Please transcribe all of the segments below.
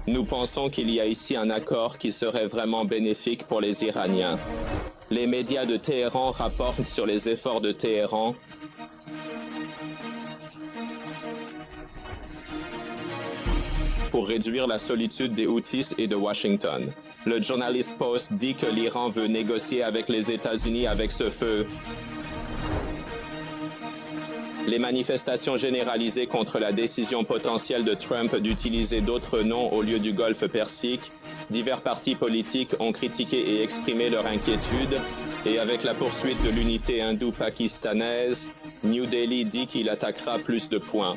Nous pensons qu'il y a ici un accord qui serait vraiment bénéfique pour les Iraniens. Les médias de Téhéran rapportent sur les efforts de Téhéran pour réduire la solitude des Houthis et de Washington. Le Journalist Post dit que l'Iran veut négocier avec les États-Unis avec ce feu. Les manifestations généralisées contre la décision potentielle de Trump d'utiliser d'autres noms au lieu du Golfe Persique, divers partis politiques ont critiqué et exprimé leur inquiétude, et avec la poursuite de l'unité indo-pakistanaise, New Delhi dit qu'il attaquera plus de points.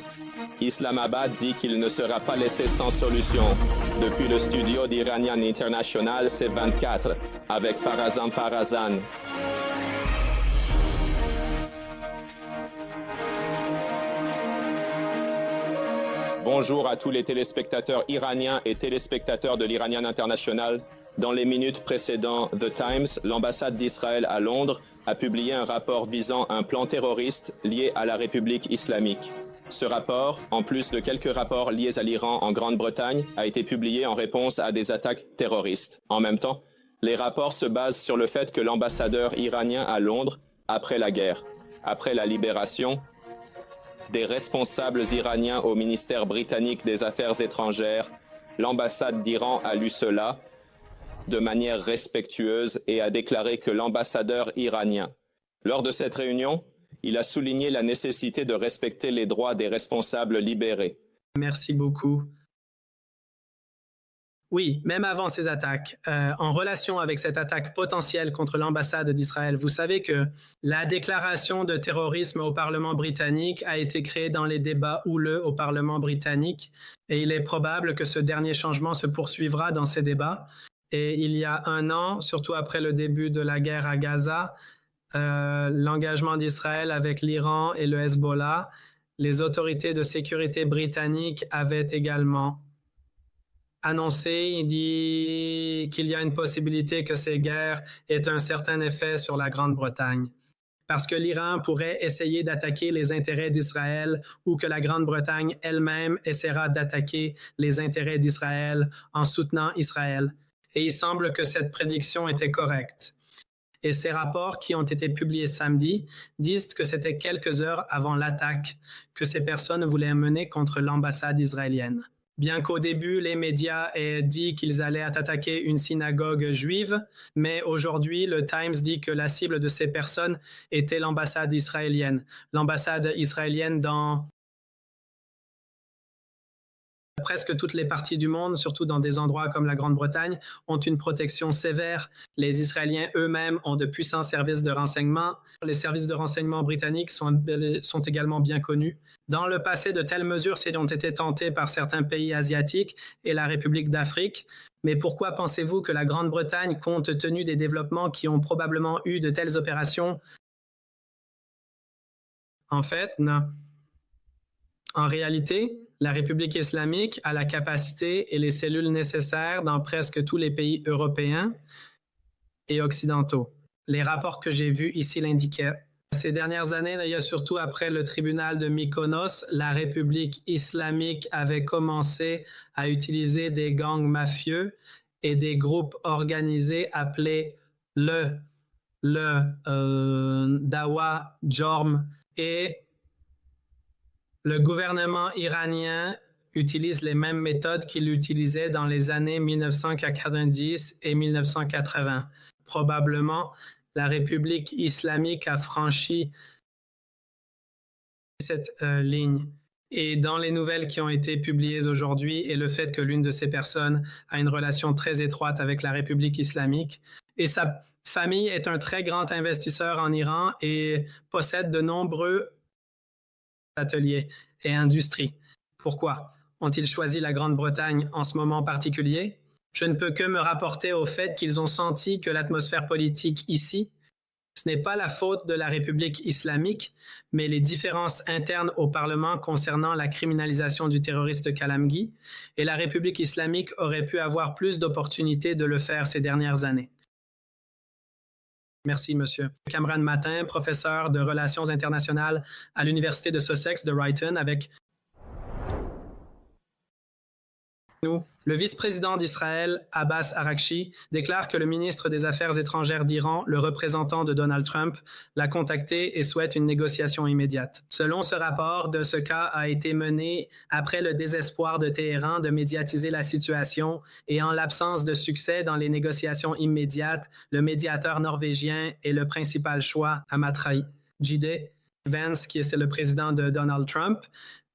Islamabad dit qu'il ne sera pas laissé sans solution. Depuis le studio d'Iranian International, c'est 24, avec Farazan Farazan. Bonjour à tous les téléspectateurs iraniens et téléspectateurs de l'Iranian International. Dans les minutes précédentes, The Times, l'ambassade d'Israël à Londres, a publié un rapport visant un plan terroriste lié à la République islamique. Ce rapport, en plus de quelques rapports liés à l'Iran en Grande-Bretagne, a été publié en réponse à des attaques terroristes. En même temps, les rapports se basent sur le fait que l'ambassadeur iranien à Londres, après la guerre, après la libération, des responsables iraniens au ministère britannique des Affaires étrangères, l'ambassade d'Iran a lu cela de manière respectueuse et a déclaré que l'ambassadeur iranien, lors de cette réunion, il a souligné la nécessité de respecter les droits des responsables libérés. Merci beaucoup. Oui, même avant ces attaques, en relation avec cette attaque potentielle contre l'ambassade d'Israël, vous savez que la déclaration de terrorisme au Parlement britannique a été créée dans les débats houleux au Parlement britannique et il est probable que ce dernier changement se poursuivra dans ces débats. Et il y a un an, surtout après le début de la guerre à Gaza, l'engagement d'Israël avec l'Iran et le Hezbollah, les autorités de sécurité britanniques avaient également annoncé, il dit qu'il y a une possibilité que ces guerres aient un certain effet sur la Grande-Bretagne. Parce que l'Iran pourrait essayer d'attaquer les intérêts d'Israël ou que la Grande-Bretagne elle-même essaiera d'attaquer les intérêts d'Israël en soutenant Israël. Et il semble que cette prédiction était correcte. Et ces rapports qui ont été publiés samedi disent que c'était quelques heures avant l'attaque que ces personnes voulaient mener contre l'ambassade israélienne. Bien qu'au début, les médias aient dit qu'ils allaient attaquer une synagogue juive, mais aujourd'hui, le Times dit que la cible de ces personnes était l'ambassade israélienne. L'ambassade israélienne dans presque toutes les parties du monde, surtout dans des endroits comme la Grande-Bretagne, ont une protection sévère. Les Israéliens eux-mêmes ont de puissants services de renseignement. Les services de renseignement britanniques sont également bien connus. Dans le passé, de telles mesures ont été tentées par certains pays asiatiques et la République d'Afrique. Mais pourquoi pensez-vous que la Grande-Bretagne, compte tenu des développements qui ont probablement eu de telles opérations? En fait, non. En réalité, la République islamique a la capacité et les cellules nécessaires dans presque tous les pays européens et occidentaux. Les rapports que j'ai vus ici l'indiquaient. Ces dernières années, d'ailleurs, surtout après le tribunal de Mykonos, la République islamique avait commencé à utiliser des gangs mafieux et des groupes organisés appelés le Dawa Jorm, et le gouvernement iranien utilise les mêmes méthodes qu'il utilisait dans les années 1990 et 1980. Probablement, la République islamique a franchi cette ligne. Et dans les nouvelles qui ont été publiées aujourd'hui et le fait que l'une de ces personnes a une relation très étroite avec la République islamique et sa famille est un très grand investisseur en Iran et possède de nombreux ateliers et industries. Pourquoi ont-ils choisi la Grande-Bretagne en ce moment particulier? Je ne peux que me rapporter au fait qu'ils ont senti que l'atmosphère politique ici, ce n'est pas la faute de la République islamique, mais les différences internes au Parlement concernant la criminalisation du terroriste Khalamgi, et la République islamique aurait pu avoir plus d'opportunités de le faire ces dernières années. Merci, monsieur. Cameron Matin, professeur de Relations internationales à l'Université de Sussex de Brighton avec... Le vice-président d'Israël, Abbas Araghchi, déclare que le ministre des Affaires étrangères d'Iran, le représentant de Donald Trump, l'a contacté et souhaite une négociation immédiate. Selon ce rapport, ce cas a été mené après le désespoir de Téhéran de médiatiser la situation et en l'absence de succès dans les négociations immédiates, le médiateur norvégien est le principal choix, Amatrai Jide Vance, qui est le président de Donald Trump,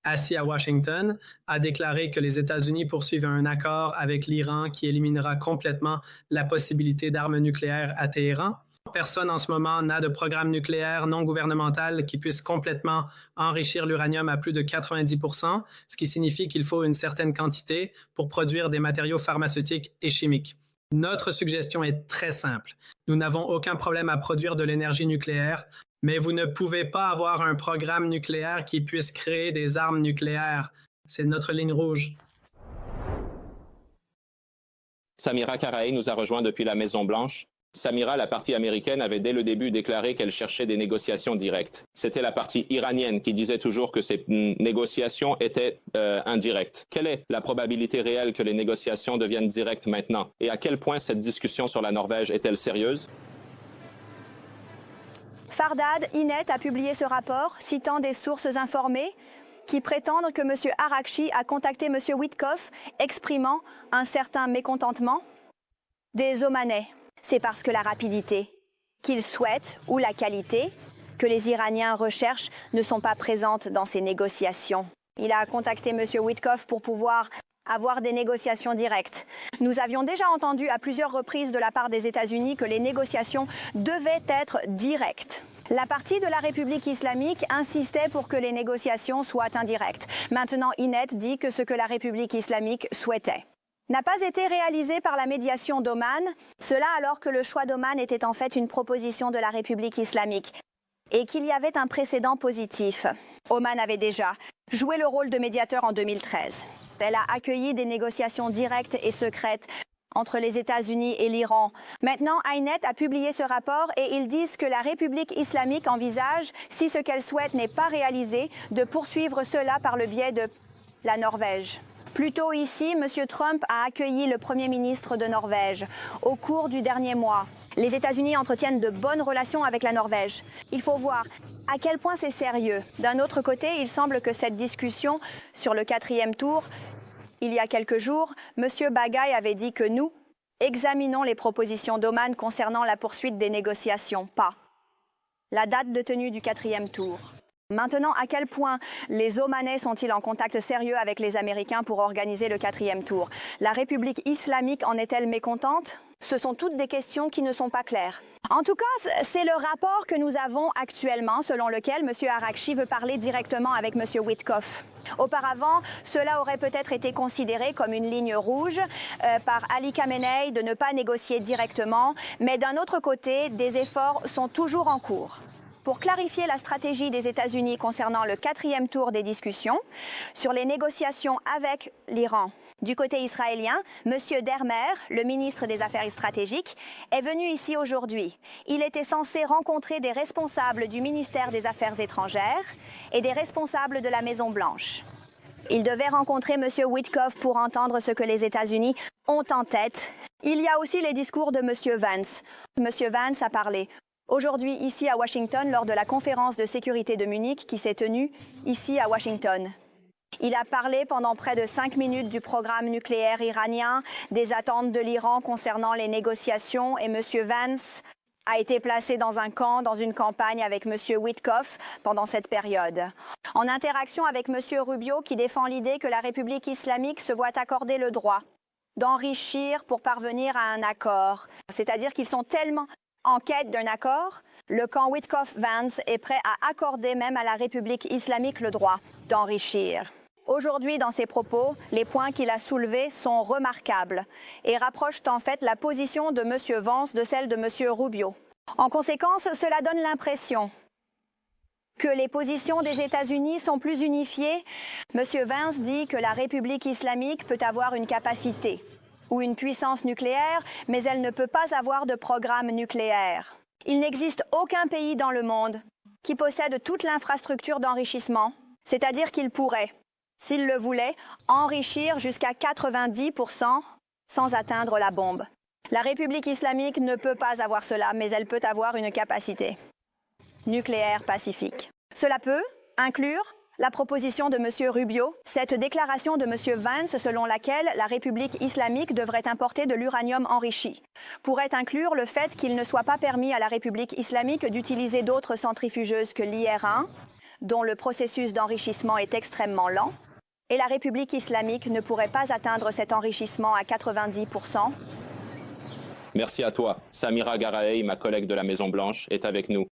assis à Washington, a déclaré que les États-Unis poursuivent un accord avec l'Iran qui éliminera complètement la possibilité d'armes nucléaires à Téhéran. Personne en ce moment n'a de programme nucléaire non gouvernemental qui puisse complètement enrichir l'uranium à plus de 90%, ce qui signifie qu'il faut une certaine quantité pour produire des matériaux pharmaceutiques et chimiques. Notre suggestion est très simple. Nous n'avons aucun problème à produire de l'énergie nucléaire, mais vous ne pouvez pas avoir un programme nucléaire qui puisse créer des armes nucléaires. C'est notre ligne rouge. Samira Karaei nous a rejoint depuis la Maison-Blanche. Samira, la partie américaine, avait dès le début déclaré qu'elle cherchait des négociations directes. C'était la partie iranienne qui disait toujours que ces négociations étaient indirectes. Quelle est la probabilité réelle que les négociations deviennent directes maintenant? Et à quel point cette discussion sur la Norvège est-elle sérieuse? Fardad, Inet a publié ce rapport citant des sources informées qui prétendent que M. Araghchi a contacté M. Witkoff exprimant un certain mécontentement des Omanais. C'est parce que la rapidité qu'ils souhaitent ou la qualité que les Iraniens recherchent ne sont pas présentes dans ces négociations. Il a contacté M. Witkoff pour pouvoir avoir des négociations directes. Nous avions déjà entendu à plusieurs reprises de la part des États-Unis que les négociations devaient être directes. La partie de la République islamique insistait pour que les négociations soient indirectes. Maintenant, Inet dit que ce que la République islamique souhaitait n'a pas été réalisé par la médiation d'Oman, cela alors que le choix d'Oman était en fait une proposition de la République islamique et qu'il y avait un précédent positif. Oman avait déjà joué le rôle de médiateur en 2013. Elle a accueilli des négociations directes et secrètes entre les États-Unis et l'Iran. Maintenant, Inet a publié ce rapport et ils disent que la République islamique envisage, si ce qu'elle souhaite n'est pas réalisé, de poursuivre cela par le biais de la Norvège. Plus tôt ici, M. Trump a accueilli le Premier ministre de Norvège au cours du dernier mois. Les États-Unis entretiennent de bonnes relations avec la Norvège. Il faut voir à quel point c'est sérieux. D'un autre côté, il semble que cette discussion sur le 4e tour, il y a quelques jours, M. Bagay avait dit que nous examinons les propositions d'Oman concernant la poursuite des négociations, pas la date de tenue du 4e tour. Maintenant, à quel point les Omanais sont-ils en contact sérieux avec les Américains pour organiser le 4e tour? La République islamique en est-elle mécontente? Ce sont toutes des questions qui ne sont pas claires. En tout cas, c'est le rapport que nous avons actuellement, selon lequel M. Araghchi veut parler directement avec M. Witkoff. Auparavant, cela aurait peut-être été considéré comme une ligne rouge par Ali Khamenei de ne pas négocier directement, mais d'un autre côté, des efforts sont toujours en cours pour clarifier la stratégie des États-Unis concernant le 4e tour des discussions sur les négociations avec l'Iran. Du côté israélien, M. Dermer, le ministre des Affaires stratégiques, est venu ici aujourd'hui. Il était censé rencontrer des responsables du ministère des Affaires étrangères et des responsables de la Maison-Blanche. Il devait rencontrer M. Witkoff pour entendre ce que les États-Unis ont en tête. Il y a aussi les discours de M. Vance. M. Vance a parlé aujourd'hui ici à Washington lors de la conférence de sécurité de Munich qui s'est tenue ici à Washington. Il a parlé pendant près de 5 minutes du programme nucléaire iranien, des attentes de l'Iran concernant les négociations et M. Vance a été placé dans un camp, dans une campagne avec M. Witkoff pendant cette période. En interaction avec M. Rubio qui défend l'idée que la République islamique se voit accorder le droit d'enrichir pour parvenir à un accord. C'est-à-dire qu'ils sont tellement en quête d'un accord, le camp Witkoff-Vance est prêt à accorder même à la République islamique le droit d'enrichir. Aujourd'hui, dans ses propos, les points qu'il a soulevés sont remarquables et rapprochent en fait la position de M. Vance de celle de M. Rubio. En conséquence, cela donne l'impression que les positions des États-Unis sont plus unifiées. M. Vance dit que la République islamique peut avoir une capacité ou une puissance nucléaire, mais elle ne peut pas avoir de programme nucléaire. Il n'existe aucun pays dans le monde qui possède toute l'infrastructure d'enrichissement, c'est-à-dire qu'il pourrait s'il le voulait, enrichir jusqu'à 90% sans atteindre la bombe. La République islamique ne peut pas avoir cela, mais elle peut avoir une capacité nucléaire pacifique. Cela peut inclure la proposition de M. Rubio, cette déclaration de M. Vance selon laquelle la République islamique devrait importer de l'uranium enrichi, pourrait inclure le fait qu'il ne soit pas permis à la République islamique d'utiliser d'autres centrifugeuses que l'IR-1, dont le processus d'enrichissement est extrêmement lent, et la République islamique ne pourrait pas atteindre cet enrichissement à 90%. Merci à toi. Samira Garaei, ma collègue de la Maison-Blanche, est avec nous.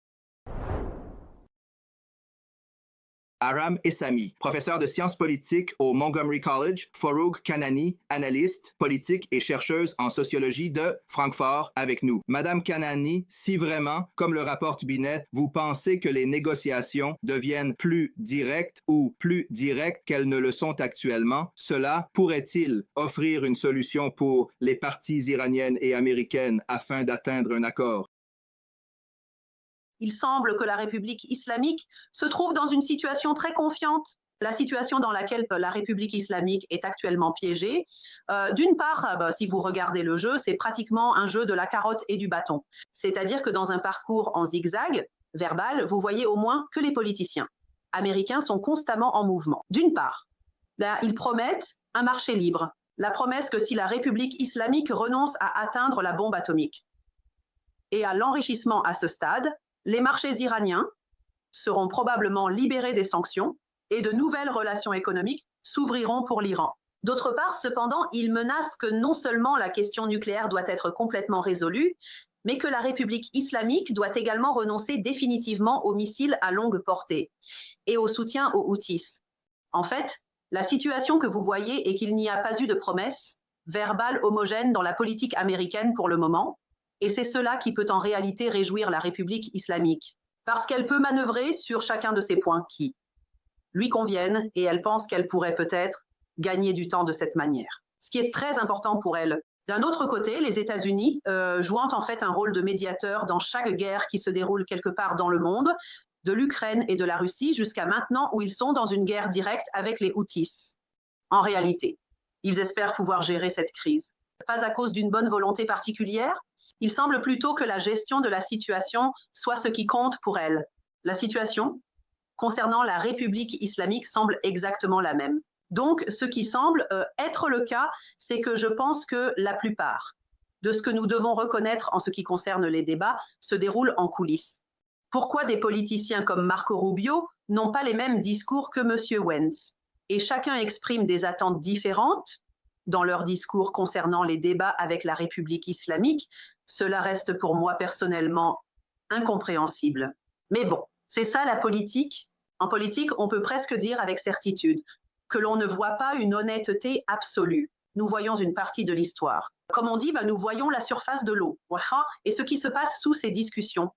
Aram Essami, professeur de sciences politiques au Montgomery College, Forough Kanani, analyste politique et chercheuse en sociologie de Francfort, avec nous. Madame Kanani, si vraiment, comme le rapporte Binet, vous pensez que les négociations deviennent plus directes ou plus directes qu'elles ne le sont actuellement, cela pourrait-il offrir une solution pour les parties iraniennes et américaines afin d'atteindre un accord? Il semble que la République islamique se trouve dans une situation très confiante. La situation dans laquelle la République islamique est actuellement piégée, d'une part, si vous regardez le jeu, c'est pratiquement un jeu de la carotte et du bâton. C'est-à-dire que dans un parcours en zigzag verbal, vous voyez au moins que les politiciens américains sont constamment en mouvement. D'une part, ils promettent un marché libre, la promesse que si la République islamique renonce à atteindre la bombe atomique et à l'enrichissement à ce stade, les marchés iraniens seront probablement libérés des sanctions et de nouvelles relations économiques s'ouvriront pour l'Iran. D'autre part, cependant, il menace que non seulement la question nucléaire doit être complètement résolue, mais que la République islamique doit également renoncer définitivement aux missiles à longue portée et au soutien aux Houthis. En fait, la situation que vous voyez est qu'il n'y a pas eu de promesse verbale homogène dans la politique américaine pour le moment, et c'est cela qui peut en réalité réjouir la République islamique, parce qu'elle peut manœuvrer sur chacun de ces points qui lui conviennent, et elle pense qu'elle pourrait peut-être gagner du temps de cette manière. Ce qui est très important pour elle. D'un autre côté, les États-Unis, jouant en fait un rôle de médiateur dans chaque guerre qui se déroule quelque part dans le monde, de l'Ukraine et de la Russie jusqu'à maintenant où ils sont dans une guerre directe avec les Houthis. En réalité, ils espèrent pouvoir gérer cette crise. Pas à cause d'une bonne volonté particulière, il semble plutôt que la gestion de la situation soit ce qui compte pour elle. La situation concernant la République islamique semble exactement la même. Donc, ce qui semble être le cas, c'est que je pense que la plupart de ce que nous devons reconnaître en ce qui concerne les débats se déroule en coulisses. Pourquoi des politiciens comme Marco Rubio n'ont pas les mêmes discours que M. Wentz? Et chacun exprime des attentes différentes dans leur discours concernant les débats avec la République islamique, cela reste pour moi personnellement incompréhensible. Mais bon, c'est ça la politique. En politique, on peut presque dire avec certitude que l'on ne voit pas une honnêteté absolue. Nous voyons une partie de l'histoire. Comme on dit, nous voyons la surface de l'eau et ce qui se passe sous ces discussions.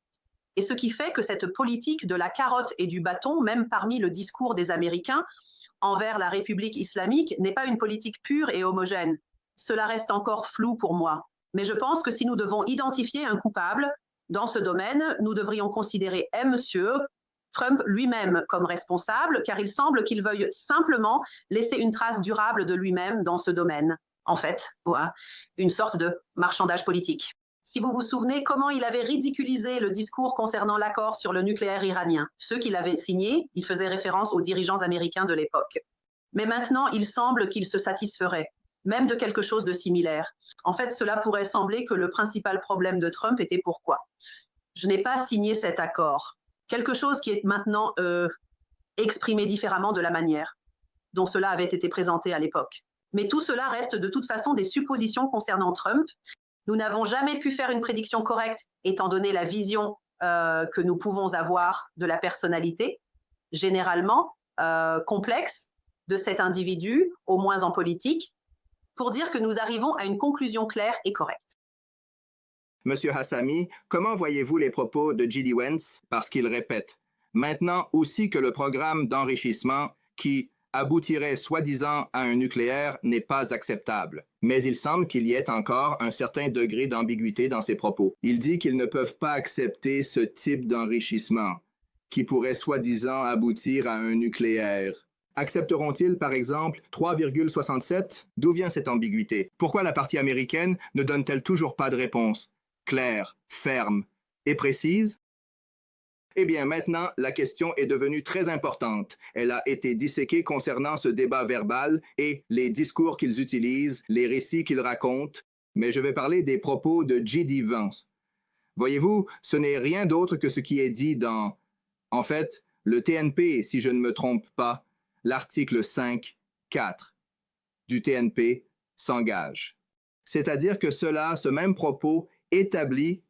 Et ce qui fait que cette politique de la carotte et du bâton, même parmi le discours des Américains, envers la République islamique n'est pas une politique pure et homogène. Cela reste encore flou pour moi. Mais je pense que si nous devons identifier un coupable dans ce domaine, nous devrions considérer M. Trump lui-même comme responsable, car il semble qu'il veuille simplement laisser une trace durable de lui-même dans ce domaine. En fait, une sorte de marchandage politique. Si vous vous souvenez comment il avait ridiculisé le discours concernant l'accord sur le nucléaire iranien. Ceux qui l'avaient signé, il faisait référence aux dirigeants américains de l'époque. Mais maintenant, il semble qu'il se satisferait, même de quelque chose de similaire. En fait, cela pourrait sembler que le principal problème de Trump était pourquoi? Je n'ai pas signé cet accord. Quelque chose qui est maintenant exprimé différemment de la manière dont cela avait été présenté à l'époque. Mais tout cela reste de toute façon des suppositions concernant Trump. Nous n'avons jamais pu faire une prédiction correcte, étant donné la vision que nous pouvons avoir de la personnalité, généralement complexe, de cet individu, au moins en politique, pour dire que nous arrivons à une conclusion claire et correcte. Monsieur Hassami, comment voyez-vous les propos de J.D. Vance? Parce qu'il répète, maintenant aussi que le programme d'enrichissement qui aboutirait soi-disant à un nucléaire n'est pas acceptable. Mais il semble qu'il y ait encore un certain degré d'ambiguïté dans ses propos. Il dit qu'ils ne peuvent pas accepter ce type d'enrichissement qui pourrait soi-disant aboutir à un nucléaire. Accepteront-ils, par exemple, 3,67? D'où vient cette ambiguïté? Pourquoi la partie américaine ne donne-t-elle toujours pas de réponse claire, ferme et précise? Eh bien, maintenant, la question est devenue très importante. Elle a été disséquée concernant ce débat verbal et les discours qu'ils utilisent, les récits qu'ils racontent, mais je vais parler des propos de J.D. Vance. Voyez-vous, ce n'est rien d'autre que ce qui est dit dans, en fait, le TNP, si je ne me trompe pas, l'article 5.4 du TNP s'engage. C'est-à-dire que ce même propos établit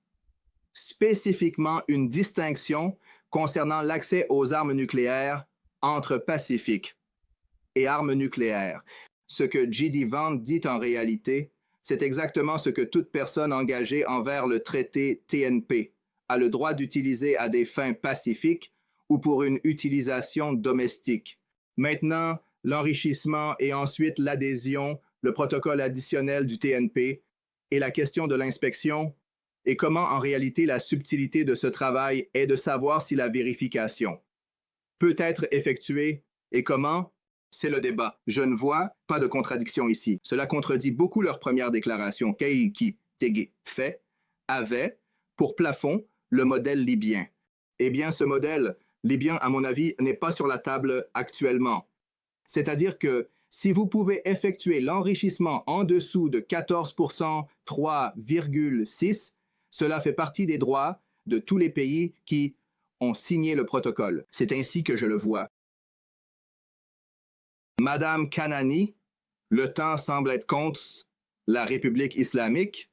spécifiquement une distinction concernant l'accès aux armes nucléaires entre Pacifique et armes nucléaires. Ce que J.D. Vance dit en réalité, c'est exactement ce que toute personne engagée envers le traité TNP a le droit d'utiliser à des fins pacifiques ou pour une utilisation domestique. Maintenant, l'enrichissement et ensuite l'adhésion, le protocole additionnel du TNP et la question de l'inspection et comment en réalité la subtilité de ce travail est de savoir si la vérification peut être effectuée et comment, c'est le débat. Je ne vois pas de contradiction ici. Cela contredit beaucoup leur première déclaration qu'Aiki Tege fait avait pour plafond le modèle libyen. Eh bien, ce modèle libyen, à mon avis, n'est pas sur la table actuellement. C'est-à-dire que si vous pouvez effectuer l'enrichissement en dessous de 14%, 3,6%, cela fait partie des droits de tous les pays qui ont signé le protocole. C'est ainsi que je le vois. Madame Kanani, le temps semble être contre la République islamique.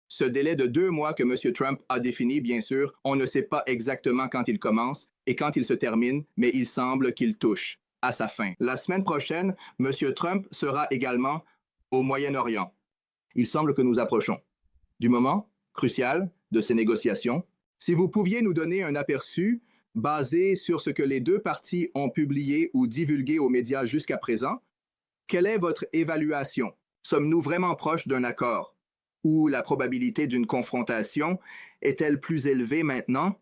Ce délai de 2 mois que M. Trump a défini, bien sûr, on ne sait pas exactement quand il commence et quand il se termine, mais il semble qu'il touche à sa fin. La semaine prochaine, M. Trump sera également au Moyen-Orient. Il semble que nous approchons du moment crucial de ces négociations. Si vous pouviez nous donner un aperçu basé sur ce que les deux parties ont publié ou divulgué aux médias jusqu'à présent, quelle est votre évaluation? Sommes-nous vraiment proches d'un accord? Ou la probabilité d'une confrontation est-elle plus élevée maintenant?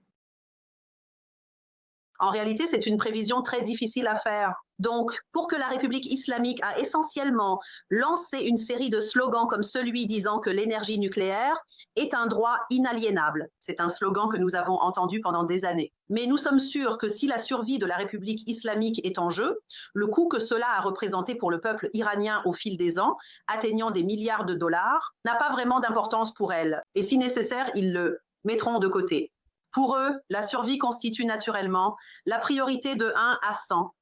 En réalité, c'est une prévision très difficile à faire. Donc, pour que la République islamique a essentiellement lancé une série de slogans comme celui disant que l'énergie nucléaire est un droit inaliénable. C'est un slogan que nous avons entendu pendant des années. Mais nous sommes sûrs que si la survie de la République islamique est en jeu, le coût que cela a représenté pour le peuple iranien au fil des ans, atteignant des milliards de dollars, n'a pas vraiment d'importance pour elle. Et si nécessaire, ils le mettront de côté. Pour eux, la survie constitue naturellement la priorité de 1 à 100.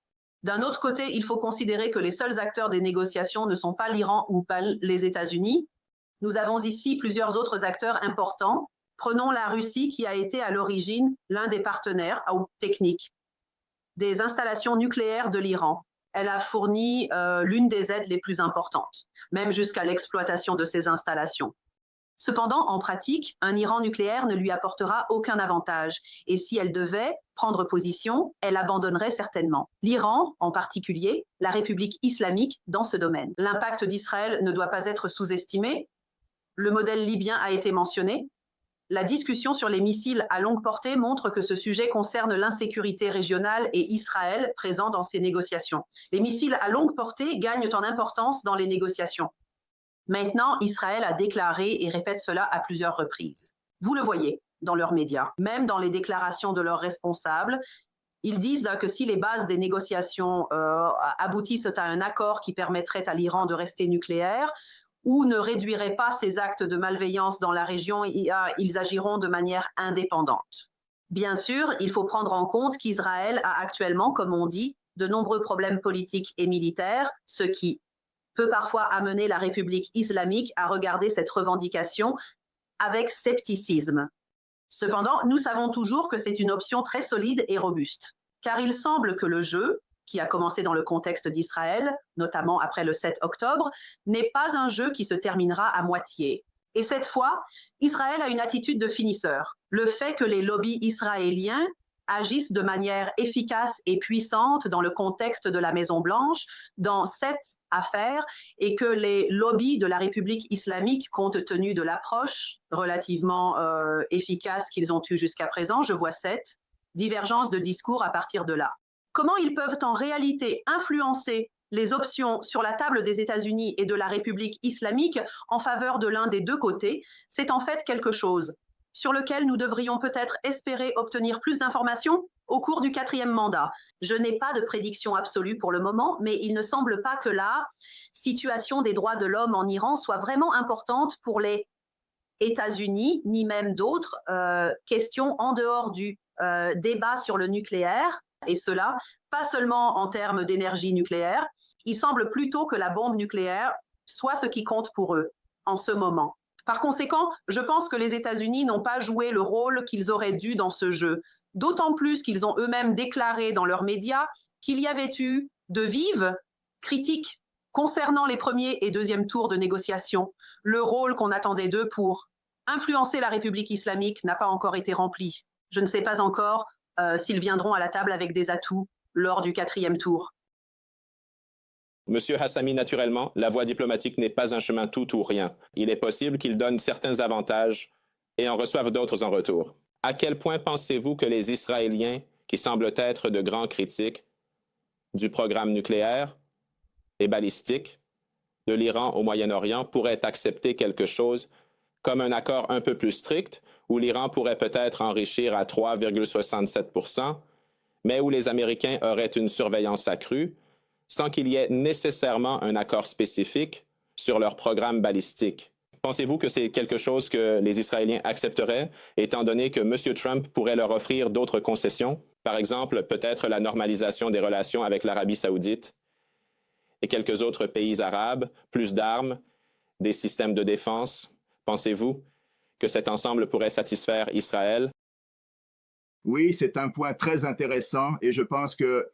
D'un autre côté, il faut considérer que les seuls acteurs des négociations ne sont pas l'Iran ou pas les États-Unis. Nous avons ici plusieurs autres acteurs importants. Prenons la Russie qui a été à l'origine l'un des partenaires techniques des installations nucléaires de l'Iran. Elle a fourni l'une des aides les plus importantes, même jusqu'à l'exploitation de ces installations. Cependant, en pratique, un Iran nucléaire ne lui apportera aucun avantage et si elle devait prendre position, elle abandonnerait certainement. L'Iran, en particulier, la République islamique dans ce domaine. L'impact d'Israël ne doit pas être sous-estimé. Le modèle libyen a été mentionné. La discussion sur les missiles à longue portée montre que ce sujet concerne l'insécurité régionale et Israël présent dans ces négociations. Les missiles à longue portée gagnent en importance dans les négociations. Maintenant, Israël a déclaré et répète cela à plusieurs reprises. Vous le voyez dans leurs médias, même dans les déclarations de leurs responsables. Ils disent que si les bases des négociations aboutissent à un accord qui permettrait à l'Iran de rester nucléaire ou ne réduirait pas ses actes de malveillance dans la région, ils agiront de manière indépendante. Bien sûr, il faut prendre en compte qu'Israël a actuellement, comme on dit, de nombreux problèmes politiques et militaires, ce qui peut parfois amener la République islamique à regarder cette revendication avec scepticisme. Cependant, nous savons toujours que c'est une option très solide et robuste, car il semble que le jeu, qui a commencé dans le contexte d'Israël, notamment après le 7 octobre, n'est pas un jeu qui se terminera à moitié. Et cette fois, Israël a une attitude de finisseur. Le fait que les lobbies israéliens agissent de manière efficace et puissante dans le contexte de la Maison-Blanche dans cette affaire et que les lobbies de la République islamique, compte tenu de l'approche relativement efficace qu'ils ont eue jusqu'à présent, je vois cette divergence de discours à partir de là. comment ils peuvent en réalité influencer les options sur la table des États-Unis et de la République islamique en faveur de l'un des deux côtés, c'est en fait quelque chose sur lequel nous devrions peut-être espérer obtenir plus d'informations au cours du 4e mandat. Je n'ai pas de prédiction absolue pour le moment, mais il ne semble pas que la situation des droits de l'homme en Iran soit vraiment importante pour les États-Unis, ni même d'autres questions en dehors du débat sur le nucléaire, et cela pas seulement en termes d'énergie nucléaire. Il semble plutôt que la bombe nucléaire soit ce qui compte pour eux en ce moment. Par conséquent, je pense que les États-Unis n'ont pas joué le rôle qu'ils auraient dû dans ce jeu, d'autant plus qu'ils ont eux-mêmes déclaré dans leurs médias qu'il y avait eu de vives critiques concernant les premiers et deuxièmes tours de négociation. Le rôle qu'on attendait d'eux pour influencer la République islamique n'a pas encore été rempli. Je ne sais pas encore s'ils viendront à la table avec des atouts lors du 4e tour. Monsieur Hassami, naturellement, la voie diplomatique n'est pas un chemin tout ou rien. Il est possible qu'il donne certains avantages et en reçoive d'autres en retour. À quel point pensez-vous que les Israéliens, qui semblent être de grands critiques du programme nucléaire et balistique de l'Iran au Moyen-Orient, pourraient accepter quelque chose comme un accord un peu plus strict, où l'Iran pourrait peut-être enrichir à 3,67 %, mais où les Américains auraient une surveillance accrue, sans qu'il y ait nécessairement un accord spécifique sur leur programme balistique. Pensez-vous que c'est quelque chose que les Israéliens accepteraient, étant donné que M. Trump pourrait leur offrir d'autres concessions, par exemple peut-être la normalisation des relations avec l'Arabie saoudite et quelques autres pays arabes, plus d'armes, des systèmes de défense? Pensez-vous que cet ensemble pourrait satisfaire Israël? Oui, c'est un point très intéressant et je pense que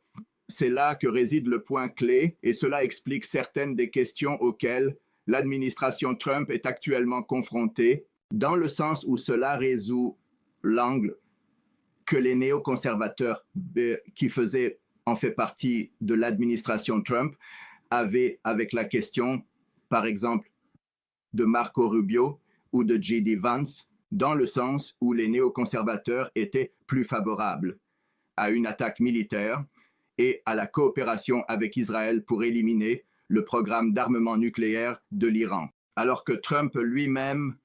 c'est là que réside le point clé et cela explique certaines des questions auxquelles l'administration Trump est actuellement confrontée, dans le sens où cela résout l'angle que les néoconservateurs qui faisaient en fait partie de l'administration Trump avaient avec la question, par exemple, de Marco Rubio ou de J.D. Vance, dans le sens où les néoconservateurs étaient plus favorables à une attaque militaire et à la coopération avec Israël pour éliminer le programme d'armement nucléaire de l'Iran. Alors que Trump lui-même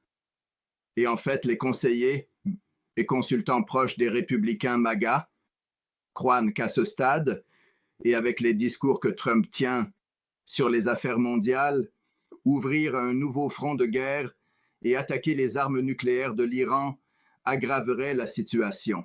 et en fait les conseillers et consultants proches des républicains MAGA croient qu'à ce stade, et avec les discours que Trump tient sur les affaires mondiales, ouvrir un nouveau front de guerre et attaquer les armes nucléaires de l'Iran aggraverait la situation.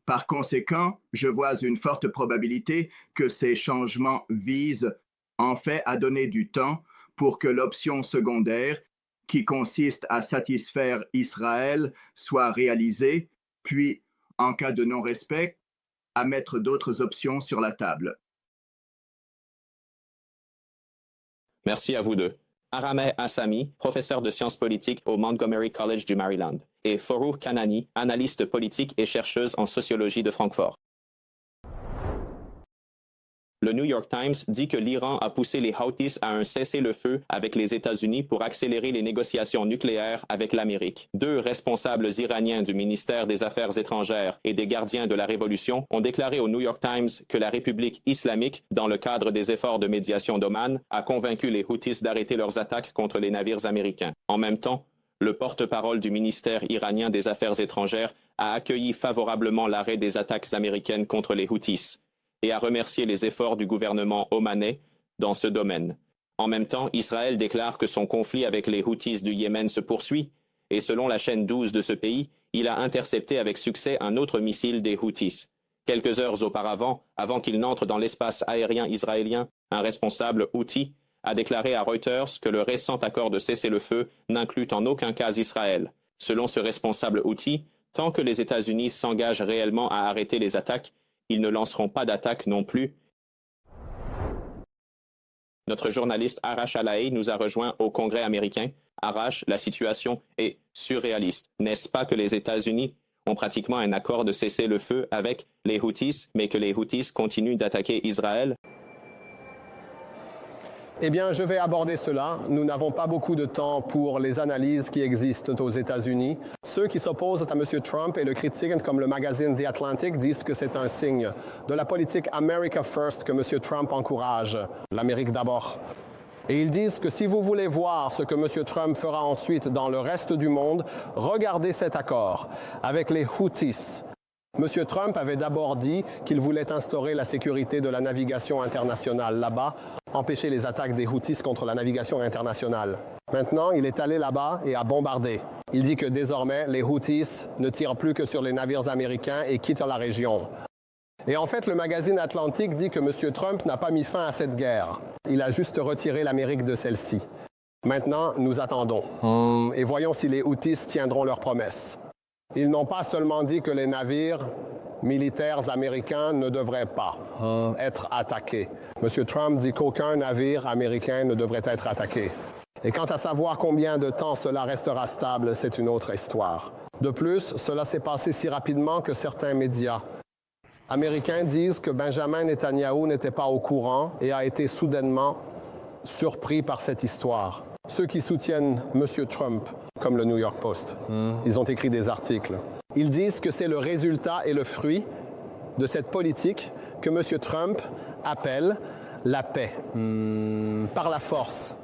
Par conséquent, je vois une forte probabilité que ces changements visent en fait à donner du temps pour que l'option secondaire, qui consiste à satisfaire Israël, soit réalisée, puis, en cas de non-respect, à mettre d'autres options sur la table. Merci à vous deux. Arameh Hassami, professeur de sciences politiques au Montgomery College du Maryland, et Forough Kanani, analyste politique et chercheuse en sociologie de Francfort. Le New York Times dit que l'Iran a poussé les Houthis à un cessez-le-feu avec les États-Unis pour accélérer les négociations nucléaires avec l'Amérique. 2 responsables iraniens du ministère des Affaires étrangères et des gardiens de la Révolution ont déclaré au New York Times que la République islamique, dans le cadre des efforts de médiation d'Oman, a convaincu les Houthis d'arrêter leurs attaques contre les navires américains. En même temps, le porte-parole du ministère iranien des Affaires étrangères a accueilli favorablement l'arrêt des attaques américaines contre les Houthis et a remercié les efforts du gouvernement omanais dans ce domaine. En même temps, Israël déclare que son conflit avec les Houthis du Yémen se poursuit, et selon la chaîne 12 de ce pays, il a intercepté avec succès un autre missile des Houthis. Quelques heures auparavant, avant qu'il n'entre dans l'espace aérien israélien, un responsable Houthi a déclaré à Reuters que le récent accord de cessez-le-feu n'inclut en aucun cas Israël. Selon ce responsable Houthi, tant que les États-Unis s'engagent réellement à arrêter les attaques, ils ne lanceront pas d'attaque non plus. Notre journaliste Arash Alaei nous a rejoint au Congrès américain. Arash, la situation est surréaliste. N'est-ce pas que les États-Unis ont pratiquement un accord de cessez-le-feu avec les Houthis, mais que les Houthis continuent d'attaquer Israël? Eh bien, je vais aborder cela. Nous n'avons pas beaucoup de temps pour les analyses qui existent aux États-Unis. Ceux qui s'opposent à M. Trump et le critiquent, comme le magazine The Atlantic, disent que c'est un signe de la politique America First que M. Trump encourage, l'Amérique d'abord. Et ils disent que si vous voulez voir ce que M. Trump fera ensuite dans le reste du monde, regardez cet accord avec les Houthis. M. Trump avait d'abord dit qu'il voulait instaurer la sécurité de la navigation internationale là-bas, empêcher les attaques des Houthis contre la navigation internationale. Maintenant, il est allé là-bas et a bombardé. Il dit que désormais, les Houthis ne tirent plus que sur les navires américains et quittent la région. Et en fait, le magazine Atlantic dit que M. Trump n'a pas mis fin à cette guerre. Il a juste retiré l'Amérique de celle-ci. Maintenant, nous attendons. Et voyons si les Houthis tiendront leurs promesses. Ils n'ont pas seulement dit que les navires militaires américains ne devraient pas être attaqués. M. Trump dit qu'aucun navire américain ne devrait être attaqué. Et quant à savoir combien de temps cela restera stable, c'est une autre histoire. De plus, cela s'est passé si rapidement que certains médias américains disent que Benjamin Netanyahou n'était pas au courant et a été soudainement surpris par cette histoire. Ceux qui soutiennent M. Trump, comme le New York Post, ils ont écrit des articles. Ils disent que c'est le résultat et le fruit de cette politique que M. Trump appelle la paix, par la force.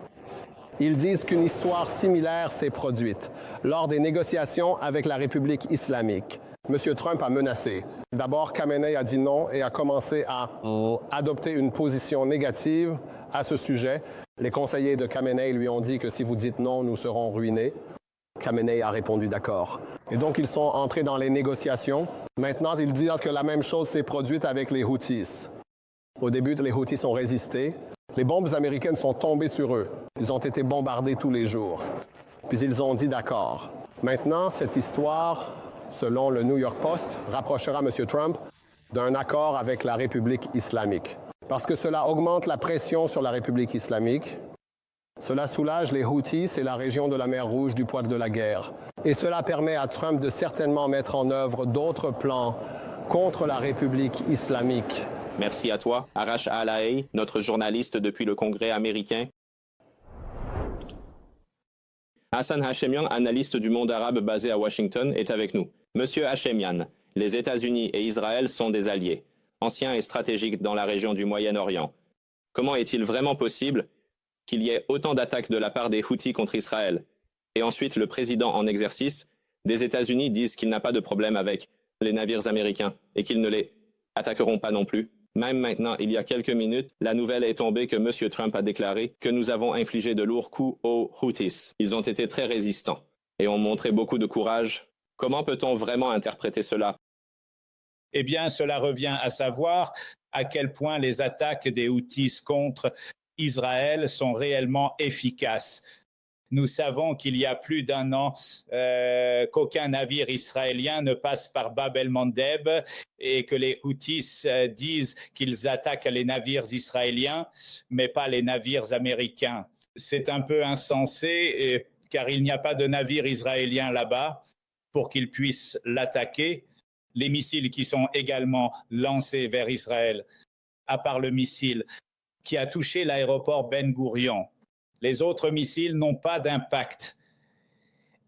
Ils disent qu'une histoire similaire s'est produite lors des négociations avec la République islamique. M. Trump a menacé. D'abord, Khamenei a dit non et a commencé à adopter une position négative à ce sujet. Les conseillers de Khamenei lui ont dit que si vous dites non, nous serons ruinés. Khamenei a répondu d'accord. Et donc, ils sont entrés dans les négociations. Maintenant, ils disent que la même chose s'est produite avec les Houthis. Au début, les Houthis ont résisté. Les bombes américaines sont tombées sur eux. Ils ont été bombardés tous les jours. Puis ils ont dit d'accord. Maintenant, cette histoire, selon le New York Post, rapprochera M. Trump d'un accord avec la République islamique. Parce que cela augmente la pression sur la République islamique. Cela soulage les Houthis et la région de la mer Rouge du poids de la guerre. Et cela permet à Trump de certainement mettre en œuvre d'autres plans contre la République islamique. Merci à toi, Arash Alaei, notre journaliste depuis le Congrès américain. Hassan Hachemian, analyste du monde arabe basé à Washington, est avec nous. Monsieur Hachemian, les États-Unis et Israël sont des alliés, anciens et stratégiques dans la région du Moyen-Orient. Comment est-il vraiment possible qu'il y ait autant d'attaques de la part des Houthis contre Israël? Et ensuite, le président en exercice des États-Unis dit qu'il n'a pas de problème avec les navires américains et qu'ils ne les attaqueront pas non plus. Même maintenant, il y a quelques minutes, la nouvelle est tombée que M. Trump a déclaré que nous avons infligé de lourds coups aux Houthis. Ils ont été très résistants et ont montré beaucoup de courage. Comment peut-on vraiment interpréter cela? Eh bien, cela revient à savoir à quel point les attaques des Houthis contre Israël sont réellement efficaces. Nous savons qu'il y a plus d'un an qu'aucun navire israélien ne passe par Bab el-Mandeb et que les Houthis disent qu'ils attaquent les navires israéliens, mais pas les navires américains. C'est un peu insensé car il n'y a pas de navire israélien là-bas pour qu'ils puissent l'attaquer. Les missiles qui sont également lancés vers Israël, à part le missile qui a touché l'aéroport Ben Gourion, les autres missiles n'ont pas d'impact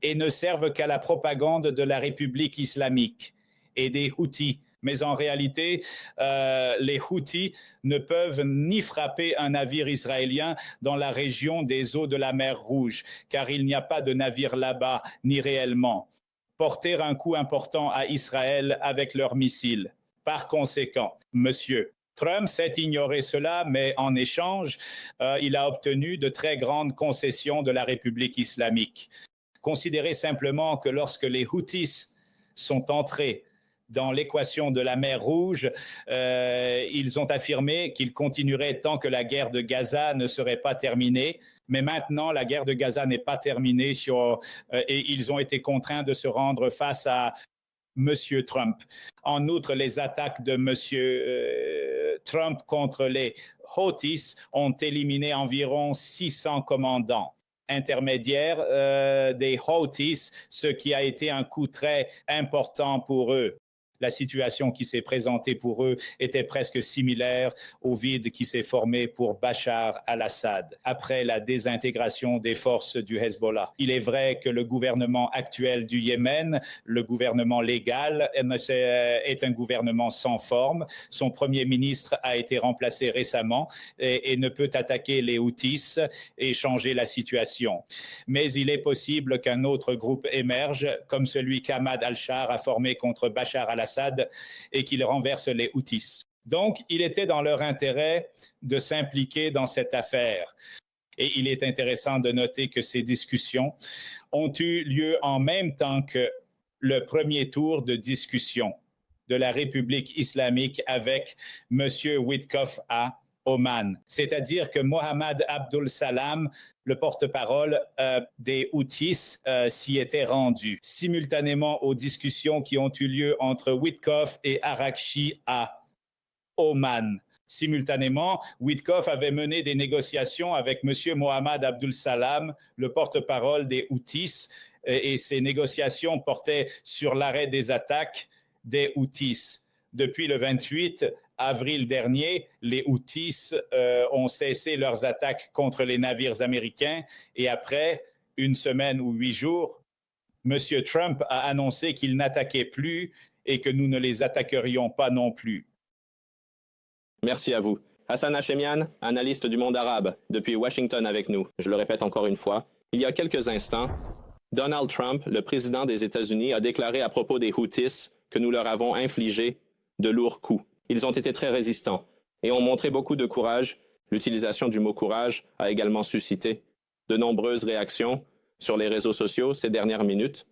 et ne servent qu'à la propagande de la République islamique et des Houthis. Mais en réalité, les Houthis ne peuvent ni frapper un navire israélien dans la région des eaux de la mer Rouge, car il n'y a pas de navire là-bas, ni réellement. Porter un coup important à Israël avec leurs missiles. Par conséquent, monsieur Trump sait ignorer cela, mais en échange, il a obtenu de très grandes concessions de la République islamique. Considérez simplement que lorsque les Houthis sont entrés dans l'équation de la mer Rouge, ils ont affirmé qu'ils continueraient tant que la guerre de Gaza ne serait pas terminée. Mais maintenant, la guerre de Gaza n'est pas terminée et ils ont été contraints de se rendre face à M. Trump. En outre, les attaques de M. Trump contre les Houthis ont éliminé environ 600 commandants intermédiaires des Houthis, ce qui a été un coup très important pour eux. La situation qui s'est présentée pour eux était presque similaire au vide qui s'est formé pour Bachar al-Assad après la désintégration des forces du Hezbollah. Il est vrai que le gouvernement actuel du Yémen, le gouvernement légal, est un gouvernement sans forme. Son premier ministre a été remplacé récemment et ne peut attaquer les Houthis et changer la situation. Mais il est possible qu'un autre groupe émerge, comme celui qu'Ahmad al-Shar a formé contre Bachar al-Assad, et qu'il renverse les Houthis. Donc, il était dans leur intérêt de s'impliquer dans cette affaire. Et il est intéressant de noter que ces discussions ont eu lieu en même temps que le premier tour de discussion de la République islamique avec M. Witkoff à Oman. C'est-à-dire que Mohammed Abdul Salam, le porte-parole des Houthis, s'y était rendu, simultanément aux discussions qui ont eu lieu entre Witkoff et Arakchi à Oman. Simultanément, Witkoff avait mené des négociations avec M. Mohammed Abdul Salam, le porte-parole des Houthis, et ces négociations portaient sur l'arrêt des attaques des Houthis. Depuis le 28 avril dernier, les Houthis ont cessé leurs attaques contre les navires américains et après une semaine ou 8 jours, M. Trump a annoncé qu'il n'attaquait plus et que nous ne les attaquerions pas non plus. Merci à vous. Hassan Hachemian, analyste du monde arabe, depuis Washington avec nous. Je le répète encore une fois, il y a quelques instants, Donald Trump, le président des États-Unis, a déclaré à propos des Houthis que nous leur avons infligé de lourds coups. Ils ont été très résistants et ont montré beaucoup de courage. L'utilisation du mot courage a également suscité de nombreuses réactions sur les réseaux sociaux ces dernières minutes.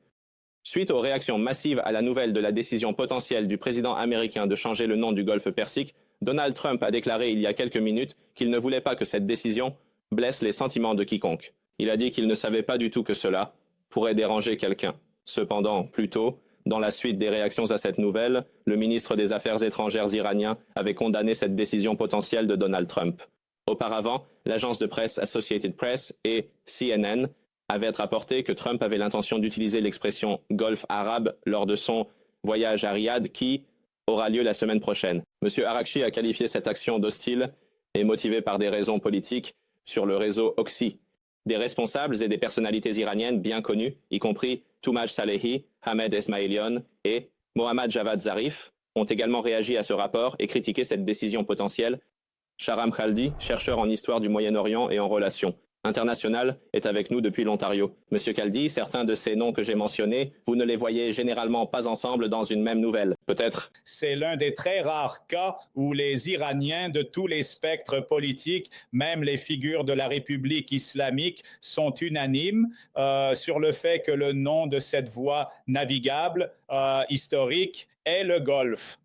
Suite aux réactions massives à la nouvelle de la décision potentielle du président américain de changer le nom du Golfe Persique, Donald Trump a déclaré il y a quelques minutes qu'il ne voulait pas que cette décision blesse les sentiments de quiconque. Il a dit qu'il ne savait pas du tout que cela pourrait déranger quelqu'un. Cependant, plus tôt, dans la suite des réactions à cette nouvelle, le ministre des Affaires étrangères iranien avait condamné cette décision potentielle de Donald Trump. Auparavant, l'agence de presse Associated Press et CNN avaient rapporté que Trump avait l'intention d'utiliser l'expression « Golfe arabe » lors de son voyage à Riyad qui aura lieu la semaine prochaine. M. Arakchi a qualifié cette action d'hostile et motivée par des raisons politiques sur le réseau Oxy. Des responsables et des personnalités iraniennes bien connues, y compris Toumaj Salehi, Ahmed Esmailion et Mohammad Javad Zarif, ont également réagi à ce rapport et critiqué cette décision potentielle. Shahram Khaldi, chercheur en histoire du Moyen-Orient et en relations internationales, est avec nous depuis l'Ontario. Monsieur Khaldi, certains de ces noms que j'ai mentionnés, vous ne les voyez généralement pas ensemble dans une même nouvelle, peut-être? C'est l'un des très rares cas où les Iraniens de tous les spectres politiques, même les figures de la République islamique, sont unanimes sur le fait que le nom de cette voie navigable historique est le Golfe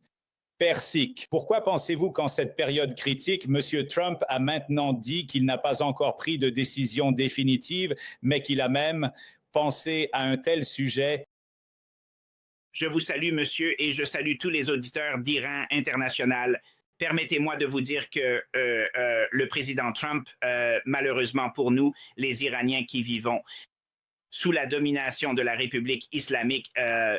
Persique. Pourquoi pensez-vous qu'en cette période critique, M. Trump a maintenant dit qu'il n'a pas encore pris de décision définitive, mais qu'il a même pensé à un tel sujet? Je vous salue, monsieur, et je salue tous les auditeurs d'Iran International. Permettez-moi de vous dire que le président Trump, malheureusement pour nous, les Iraniens qui vivons sous la domination de la République islamique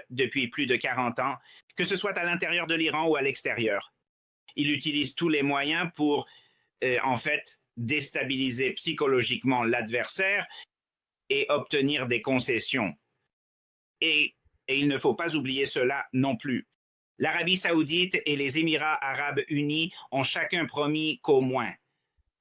depuis plus de 40 ans, que ce soit à l'intérieur de l'Iran ou à l'extérieur. Il utilise tous les moyens pour, en fait, déstabiliser psychologiquement l'adversaire et obtenir des concessions. Et il ne faut pas oublier cela non plus. L'Arabie saoudite et les Émirats arabes unis ont chacun promis qu'au moins.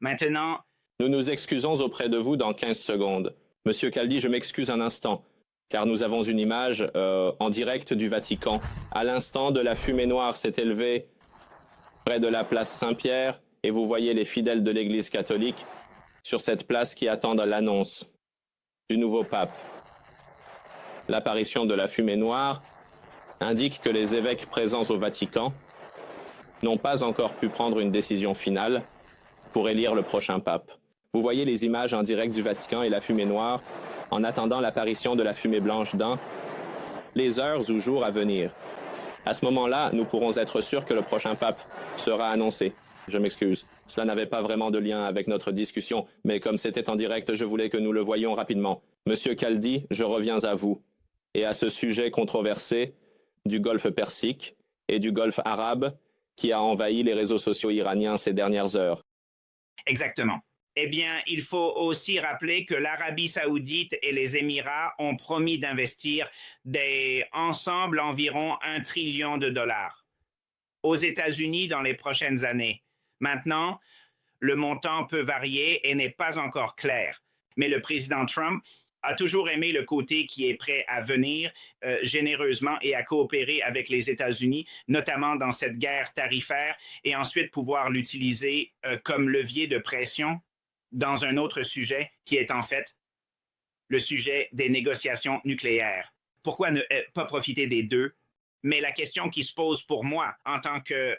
Maintenant... Nous nous excusons auprès de vous dans 15 secondes. Monsieur Khaldi, je m'excuse un instant, car nous avons une image en direct du Vatican. À l'instant de la fumée noire s'est élevée près de la place Saint-Pierre, et vous voyez les fidèles de l'Église catholique sur cette place qui attendent l'annonce du nouveau pape. L'apparition de la fumée noire indique que les évêques présents au Vatican n'ont pas encore pu prendre une décision finale pour élire le prochain pape. Vous voyez les images en direct du Vatican et la fumée noire en attendant l'apparition de la fumée blanche dans les heures ou jours à venir. À ce moment-là, nous pourrons être sûrs que le prochain pape sera annoncé. Je m'excuse. Cela n'avait pas vraiment de lien avec notre discussion, mais comme c'était en direct, je voulais que nous le voyions rapidement. Monsieur Khaldi, je reviens à vous et à ce sujet controversé du Golfe Persique et du Golfe arabe qui a envahi les réseaux sociaux iraniens ces dernières heures. Exactement. Eh bien, il faut aussi rappeler que l'Arabie saoudite et les Émirats ont promis d'investir ensemble environ $1 trillion aux États-Unis dans les prochaines années. Maintenant, le montant peut varier et n'est pas encore clair. Mais le président Trump a toujours aimé le côté qui est prêt à venir généreusement et à coopérer avec les États-Unis, notamment dans cette guerre tarifaire, et ensuite pouvoir l'utiliser comme levier de pression dans un autre sujet qui est en fait le sujet des négociations nucléaires. Pourquoi ne pas profiter des deux? Mais la question qui se pose pour moi, en tant que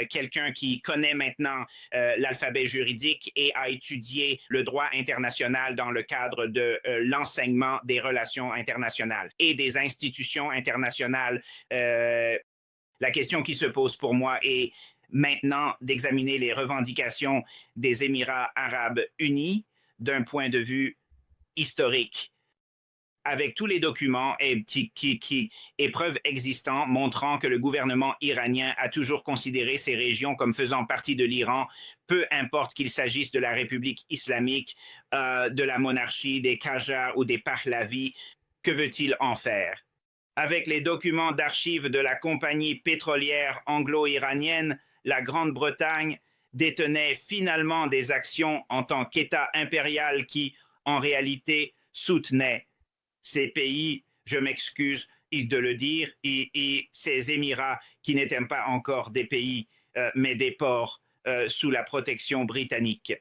quelqu'un qui connaît maintenant l'alphabet juridique et a étudié le droit international dans le cadre de l'enseignement des relations internationales et des institutions internationales, la question qui se pose pour moi est maintenant d'examiner les revendications des Émirats arabes unis d'un point de vue historique, avec tous les documents et preuves existants montrant que le gouvernement iranien a toujours considéré ces régions comme faisant partie de l'Iran, peu importe qu'il s'agisse de la République islamique, de la monarchie, des Qajars ou des Pahlavis, que veut-il en faire? Avec les documents d'archives de la compagnie pétrolière anglo-iranienne, la Grande-Bretagne détenait finalement des actions en tant qu'État impérial qui, en réalité, soutenaient ces pays, je m'excuse de le dire, et ces Émirats qui n'étaient pas encore des pays, mais des ports sous la protection britannique.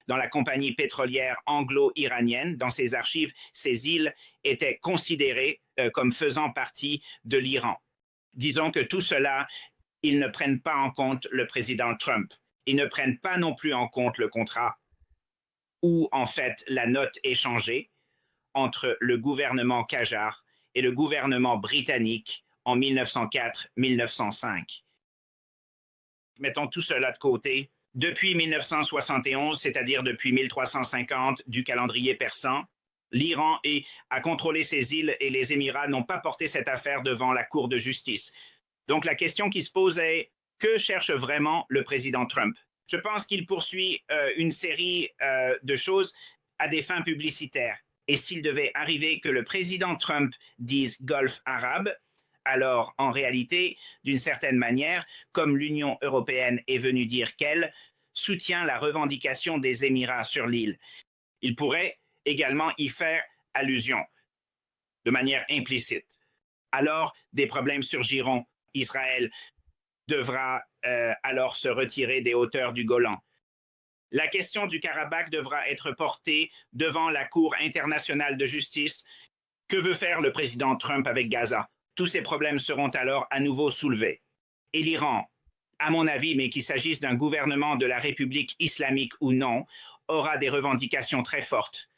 Dans la compagnie pétrolière anglo-iranienne, dans ses archives, ces îles étaient considérées comme faisant partie de l'Iran. Disons que tout cela, ils ne prennent pas en compte le président Trump. Ils ne prennent pas non plus en compte le contrat où, en fait, la note est changée entre le gouvernement Qajar et le gouvernement britannique en 1904-1905. Mettons tout cela de côté. Depuis 1971, c'est-à-dire depuis 1350 du calendrier persan, l'Iran a contrôlé ces îles et les Émirats n'ont pas porté cette affaire devant la Cour de justice. Donc la question qui se pose est, que cherche vraiment le président Trump? Je pense qu'il poursuit une série de choses à des fins publicitaires. Et s'il devait arriver que le président Trump dise Golfe arabe, alors en réalité, d'une certaine manière, comme l'Union européenne est venue dire qu'elle soutient la revendication des Émirats sur l'île, il pourrait également y faire allusion de manière implicite. Alors, des problèmes surgiront. Israël devra alors se retirer des hauteurs du Golan. La question du Karabakh devra être portée devant la Cour internationale de justice. Que veut faire le président Trump avec Gaza? Tous ces problèmes seront alors à nouveau soulevés. Et l'Iran, à mon avis, mais qu'il s'agisse d'un gouvernement de la République islamique ou non, aura des revendications très fortes.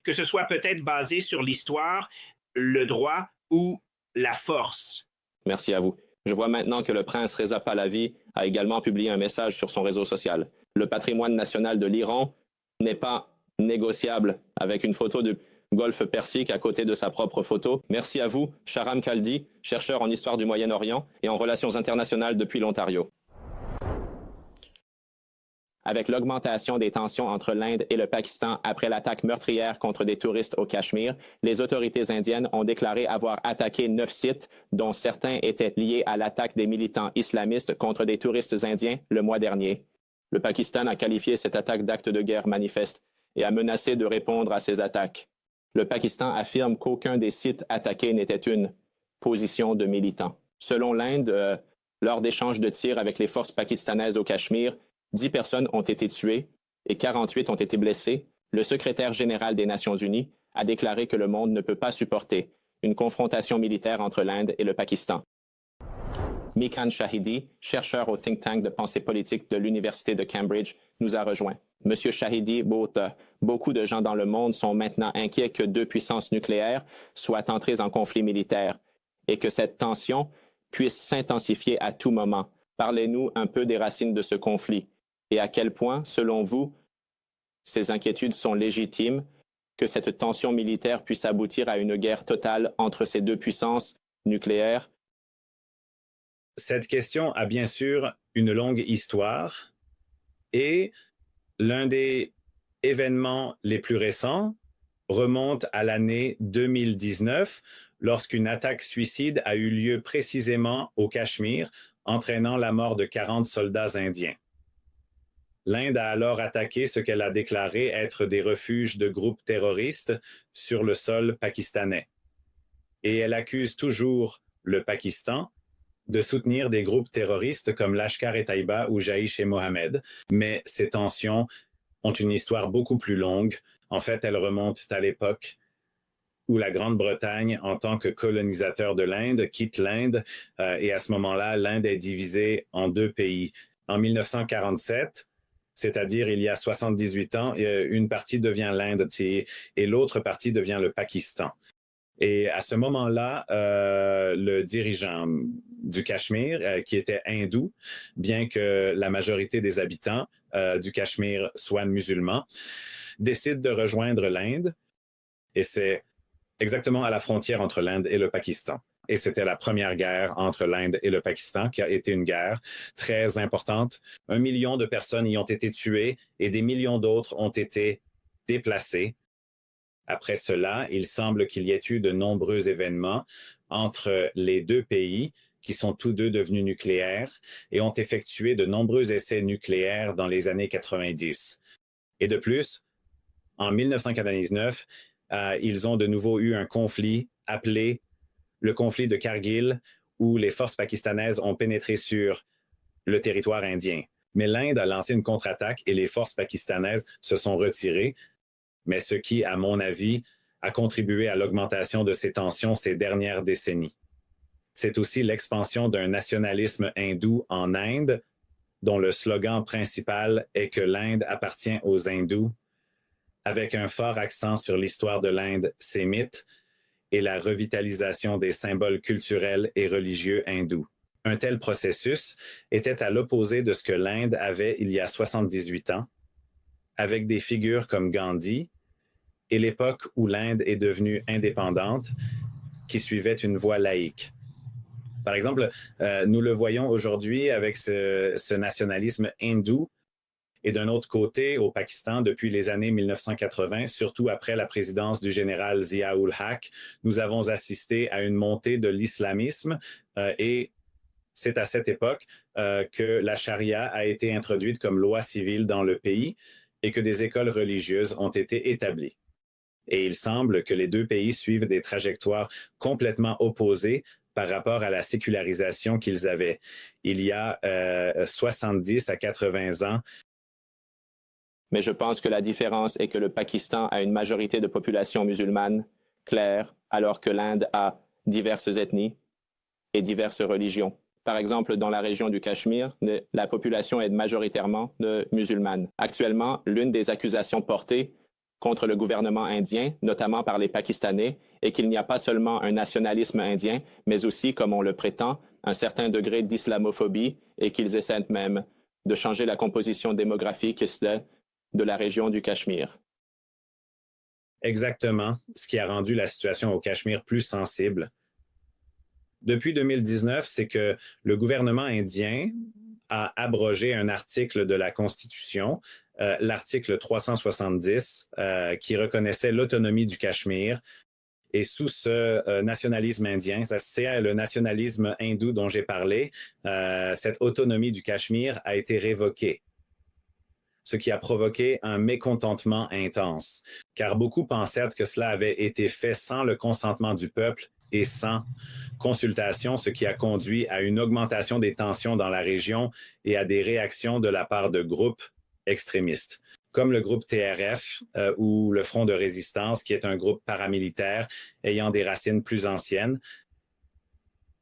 Que ce soit peut-être basé sur l'histoire, le droit ou la force. Merci à vous. Je vois maintenant que le prince Reza Pahlavi a également publié un message sur son réseau social. Le patrimoine national de l'Iran n'est pas négociable, avec une photo du Golfe Persique à côté de sa propre photo. Merci à vous, Shahram Khaldi, chercheur en histoire du Moyen-Orient et en relations internationales depuis l'Ontario. Avec l'augmentation des tensions entre l'Inde et le Pakistan après l'attaque meurtrière contre des touristes au Cachemire, les autorités indiennes ont déclaré avoir attaqué 9 sites, dont certains étaient liés à l'attaque des militants islamistes contre des touristes indiens le mois dernier. Le Pakistan a qualifié cette attaque d'acte de guerre manifeste et a menacé de répondre à ces attaques. Le Pakistan affirme qu'aucun des sites attaqués n'était une position de militants. Selon l'Inde, lors d'échanges de tirs avec les forces pakistanaises au Cachemire, 10 personnes ont été tuées et 48 ont été blessées. Le secrétaire général des Nations unies a déclaré que le monde ne peut pas supporter une confrontation militaire entre l'Inde et le Pakistan. Mikan Shahidi, chercheur au think tank de pensée politique de l'Université de Cambridge, nous a rejoints. Monsieur Shahidi, beaucoup de gens dans le monde sont maintenant inquiets que 2 puissances nucléaires soient entrées en conflit militaire et que cette tension puisse s'intensifier à tout moment. Parlez-nous un peu des racines de ce conflit et à quel point, selon vous, ces inquiétudes sont légitimes, que cette tension militaire puisse aboutir à une guerre totale entre ces 2 puissances nucléaires. Cette question a bien sûr une longue histoire et l'un des événements les plus récents remonte à l'année 2019 lorsqu'une attaque suicide a eu lieu précisément au Cachemire, entraînant la mort de 40 soldats indiens. L'Inde a alors attaqué ce qu'elle a déclaré être des refuges de groupes terroristes sur le sol pakistanais. Et elle accuse toujours le Pakistan de soutenir des groupes terroristes comme Lashkar-e-Taiba ou Jaïch-e-Mohammed. Mais ces tensions ont une histoire beaucoup plus longue. En fait, elles remontent à l'époque où la Grande-Bretagne, en tant que colonisateur de l'Inde, quitte l'Inde. Et à ce moment-là, l'Inde est divisée en deux pays. En 1947, c'est-à-dire il y a 78 ans, une partie devient l'Inde et l'autre partie devient le Pakistan. Et à ce moment-là, le dirigeant du Cachemire, qui était hindou, bien que la majorité des habitants du Cachemire soient musulmans, décide de rejoindre l'Inde. Et c'est exactement à la frontière entre l'Inde et le Pakistan. Et c'était la première guerre entre l'Inde et le Pakistan, qui a été une guerre très importante. 1 million de personnes y ont été tuées et des millions d'autres ont été déplacées. Après cela, il semble qu'il y ait eu de nombreux événements entre les deux pays qui sont tous deux devenus nucléaires et ont effectué de nombreux essais nucléaires dans les années 90. Et de plus, en 1999, ils ont de nouveau eu un conflit appelé le conflit de Kargil, où les forces pakistanaises ont pénétré sur le territoire indien. Mais l'Inde a lancé une contre-attaque et les forces pakistanaises se sont retirées, mais ce qui, à mon avis, a contribué à l'augmentation de ces tensions ces dernières décennies. C'est aussi l'expansion d'un nationalisme hindou en Inde, dont le slogan principal est que l'Inde appartient aux hindous, avec un fort accent sur l'histoire de l'Inde sémite et la revitalisation des symboles culturels et religieux hindous. Un tel processus était à l'opposé de ce que l'Inde avait il y a 78 ans, avec des figures comme Gandhi et l'époque où l'Inde est devenue indépendante, qui suivait une voie laïque. Par exemple, nous le voyons aujourd'hui avec ce nationalisme hindou. Et d'un autre côté, au Pakistan, depuis les années 1980, surtout après la présidence du général Zia-ul-Haq, nous avons assisté à une montée de l'islamisme et c'est à cette époque que la charia a été introduite comme loi civile dans le pays et que des écoles religieuses ont été établies. Et il semble que les deux pays suivent des trajectoires complètement opposées par rapport à la sécularisation qu'ils avaient. Il y a 70 à 80 ans, mais je pense que la différence est que le Pakistan a une majorité de population musulmane claire, alors que l'Inde a diverses ethnies et diverses religions. Par exemple, dans la région du Cachemire, la population est majoritairement musulmane. Actuellement, l'une des accusations portées contre le gouvernement indien, notamment par les Pakistanais, est qu'il n'y a pas seulement un nationalisme indien, mais aussi, comme on le prétend, un certain degré d'islamophobie et qu'ils essaient même de changer la composition démographique de la région du Cachemire. Exactement, ce qui a rendu la situation au Cachemire plus sensible. Depuis 2019, c'est que le gouvernement indien a abrogé un article de la Constitution, l'article 370, qui reconnaissait l'autonomie du Cachemire. Et sous ce nationalisme indien, c'est le nationalisme hindou dont j'ai parlé, cette autonomie du Cachemire a été révoquée, ce qui a provoqué un mécontentement intense, car beaucoup pensaient que cela avait été fait sans le consentement du peuple et sans consultation, ce qui a conduit à une augmentation des tensions dans la région et à des réactions de la part de groupes extrémistes, comme le groupe TRF ou le Front de résistance, qui est un groupe paramilitaire ayant des racines plus anciennes.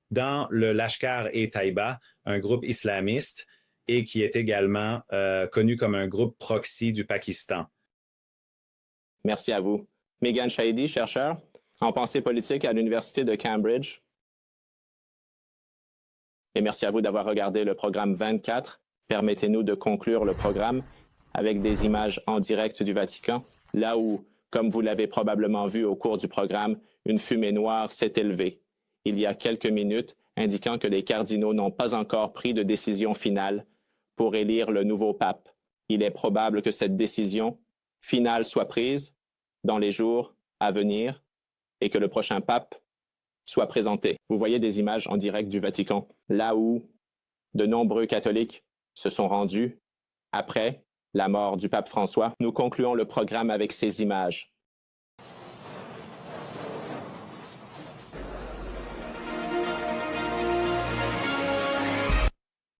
Dans le Lashkar-e-Taiba, un groupe islamiste, et qui est également connu comme un groupe proxy du Pakistan. Merci à vous. Meghan Shahidi, chercheur en pensée politique à l'Université de Cambridge. Et merci à vous d'avoir regardé le programme 24. Permettez-nous de conclure le programme avec des images en direct du Vatican, là où, comme vous l'avez probablement vu au cours du programme, une fumée noire s'est élevée. Il y a quelques minutes, indiquant que les cardinaux n'ont pas encore pris de décision finale pour élire le nouveau pape. Il est probable que cette décision finale soit prise dans les jours à venir et que le prochain pape soit présenté. Vous voyez des images en direct du Vatican, là où de nombreux catholiques se sont rendus après la mort du pape François. Nous concluons le programme avec ces images.